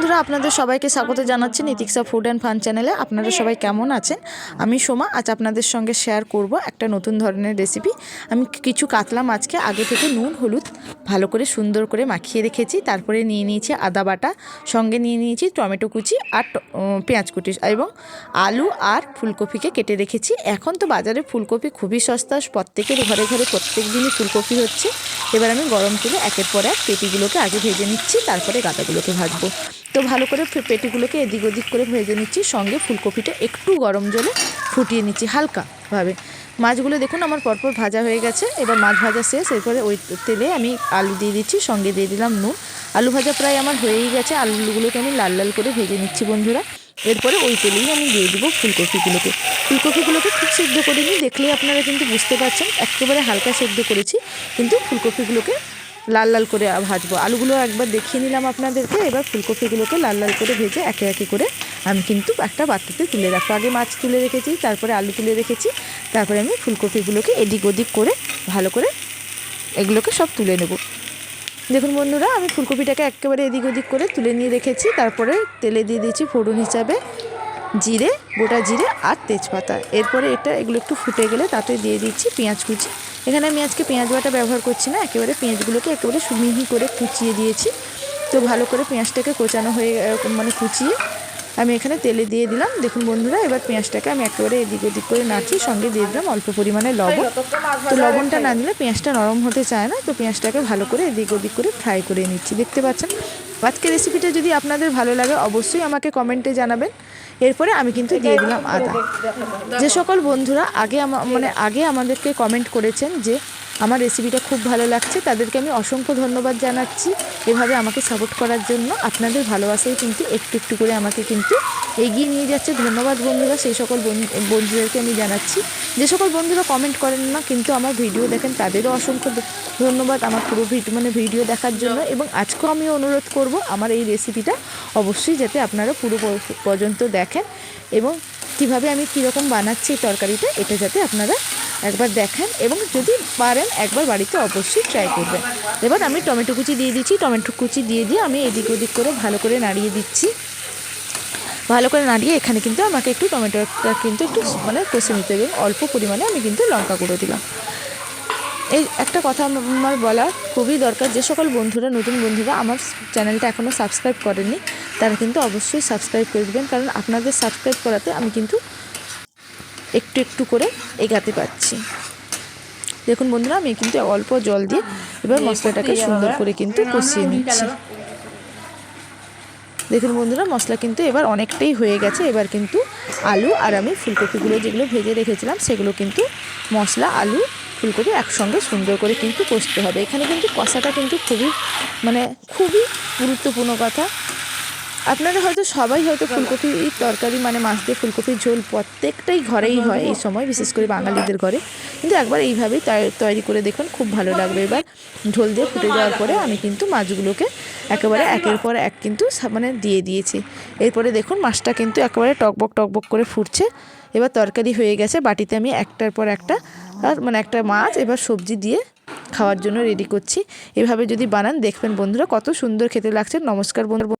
বন্ধুরা আপনাদের সবাইকে স্বাগত জানাচ্ছি নীতিক্সা ফুড অ্যান্ড ফান চ্যানেলে। আপনারা সবাই কেমন আছেন? আমি সোমা। আজ আপনাদের সঙ্গে শেয়ার করব একটা নতুন ধরনের রেসিপি। আমি কিছু কাতলা মাছকে আগে থেকে নুন হলুদ ভালো করে সুন্দর করে মাখিয়ে রেখেছি। তারপরে নিয়ে নিয়েছি আদা বাটা, সঙ্গে নিয়ে নিয়েছি টমেটো কুচি আর পেঁয়াজ কুচি এবং আলু আর ফুলকপিকে কেটে রেখেছি। এখন তো বাজারে ফুলকপি খুবই সস্তা, প্রত্যেকের ঘরে ঘরে প্রত্যেক দিনই ফুলকপি হচ্ছে। এবার আমি গরম তেলে একের পর এক পেটিগুলোকে আগে ভেজে নিচ্ছি, তারপরে গাদাগুলোকে ভাজবো। তো ভালো করে পেটিগুলোকে এদিক ওদিক করে ভেজে নিচ্ছি, সঙ্গে ফুলকপিটা একটু গরম জলে ফুটিয়ে নিচ্ছি হালকাভাবে। মাছগুলো দেখুন আমার পরপর ভাজা হয়ে গেছে। এবার মাছ ভাজা শেষ। এরপরে ওই তেলে আমি আলু দিয়ে দিচ্ছি, সঙ্গে দিয়ে দিলাম নুন। আলু ভাজা প্রায় আমার হয়েই গেছে। আলুগুলোকে আমি লাল লাল করে ভেজে নিচ্ছি বন্ধুরা। এরপরে ওই তেলেই আমি দিয়ে দেবো ফুলকপিগুলোকে খুব সেদ্ধ করে নিই, দেখলেই আপনারা কিন্তু বুঝতে পারছেন একেবারে হালকা সেদ্ধ করেছি, কিন্তু ফুলকপিগুলোকে লাল লাল করে ভাজবো। আলুগুলো একবার দেখিয়ে নিলাম আপনাদেরকে। এবার ফুলকপিগুলোকে লাল লাল করে ভেজে একে একে করে আমি কিন্তু একটা পাত্রতে তুলে রাখবো। আগে মাছ তুলে রেখেছি, তারপরে আলু তুলে রেখেছি, তারপরে আমি ফুলকপিগুলোকে এদিক ওদিক করে ভালো করে এগুলোকে সব তুলে নেব। দেখুন বন্ধুরা, আমি ফুলকপিটাকে একেবারে এদিক ওদিক করে তুলে নিয়ে রেখেছি। তারপরে তেলে দিয়ে দিয়েছি ফোড়ন হিসাবে জিরে, গোটা জিরে আর তেজপাতা। এরপরে এগুলো একটু ফুটে গেলে তাতে দিয়ে দিচ্ছি পেঁয়াজ কুচি। এখানে আমি আজকে পেঁয়াজ বাটা ব্যবহার করছি না, একেবারে পেঁয়াজগুলোকে একেবারে মিহি করে কুচিয়ে দিয়েছি। তো ভালো করে পেঁয়াজটাকে কোচানো হয়ে কুচিয়ে আমি এখানে তেলে দিয়ে দিলাম। দেখুন বন্ধুরা, এবার পেঁয়াজটাকে আমি একেবারে এদিক ওদিক করে নাড়ছি, সঙ্গে দিয়ে দিলাম অল্প পরিমাণে লবণ। তো লবণটা না দিলে পেঁয়াজটা নরম হতে চায় না। তো পেঁয়াজটাকে ভালো করে এদিক ওদিক করে ফ্রাই করে নিচ্ছি। দেখতে পাচ্ছেন আজকের রেসিপিটা যদি আপনাদের ভালো লাগে অবশ্যই আমাকে কমেন্টে জানাবেন। এরপরে আমি কিন্তু দিয়ে দিলাম আদা। যে সকল বন্ধুরা আগে আমাদেরকে কমেন্ট করেছেন যে আমার রেসিপিটা খুব ভালো লাগছে, তাদেরকে আমি অসংখ্য ধন্যবাদ জানাচ্ছি এভাবে আমাকে সাপোর্ট করার জন্য। আপনাদের ভালোবাসাই কিন্তু একটু একটু করে আমাকে কিন্তু এগিয়ে নিয়ে যাচ্ছে। ধন্যবাদ বন্ধুরা, সেই সকল বন্ধুদেরকে আমি জানাচ্ছি। যে সকল বন্ধুরা কমেন্ট করেন না কিন্তু আমার ভিডিও দেখেন, তাদেরও অসংখ্য ধন্যবাদ আমার পুরো ভিডিও দেখার জন্য। এবং আজকেও আমি অনুরোধ করব আমার এই রেসিপিটা অবশ্যই যাতে আপনারা পুরো পর্যন্ত দেখেন এবং কিভাবে আমি কীরকম বানাচ্ছি এই তরকারিটা, এটা যাতে আপনারা একবার দেখেন এবং যদি পারেন একবার বাড়িতে অবশ্যই ট্রাই করবেন। এবার আমি টমেটো কুচি দিয়ে দিচ্ছি। টমেটো কুচি দিয়ে আমি এদিক ওদিক করে ভালো করে নাড়িয়ে দিচ্ছি। ভালো করে নাড়িয়ে এখানে কিন্তু আমাকে একটু টমেটোটা কিন্তু একটু কষে নিতে হবে। অল্প পরিমাণে আমি কিন্তু লঙ্কা গুঁড়ো দিলাম। এই একটা কথা আমার বলা খুবই দরকার, যে সকল বন্ধুরা নতুন বন্ধুরা আমার চ্যানেলটা এখনও সাবস্ক্রাইব করেননি তারা কিন্তু অবশ্যই সাবস্ক্রাইব করে দেবেন, কারণ আপনাদের সাবস্ক্রাইব করাতে আমি কিন্তু একটু একটু করে এগাতে পারছি। দেখুন বন্ধুরা, আমি কিন্তু অল্প জল দিয়ে এবার মশলাটাকে সুন্দর করে কিন্তু কষিয়ে নিচ্ছি। দেখুন বন্ধুরা, মশলা কিন্তু এবার অনেকটাই হয়ে গেছে। এবার কিন্তু আলু আর আমি ফুলকপিগুলো যেগুলো ভেজে রেখেছিলাম সেগুলো কিন্তু মশলা আলু ফুলকপি একসঙ্গে সুন্দর করে কিন্তু কষতে হবে। এখানে কিন্তু কষাটা কিন্তু খুবই গুরুত্বপূর্ণ কথা। আপনারা সবাই ফুলকপির তরকারি মাছ দিয়ে ফুলকপির ঝোল প্রত্যেকটাই ঘরেই হয় এই সময়, বিশেষ করে বাঙালিদের ঘরে। কিন্তু একবার এইভাবেই তৈরি করে দেখুন, খুব ভালো লাগবে। এবার ঝোল দিয়ে ফুটে যাওয়ার পরে আমি কিন্তু মাছগুলোকে একেবারে একের পর এক কিন্তু দিয়ে দিয়েছি। এরপরে দেখুন মাছটা কিন্তু একেবারে টকবক করে ফুটছে। এবার তরকারি হয়ে গেছে। বাটিতে আমি একটার পর একটা একটা মাছ এবার সবজি দিয়ে খাওয়ার জন্য রেডি করছি। এভাবে যদি বানান দেখবেন বন্ধুরা কত সুন্দর খেতে লাগছে। নমস্কার বন্ধুরা।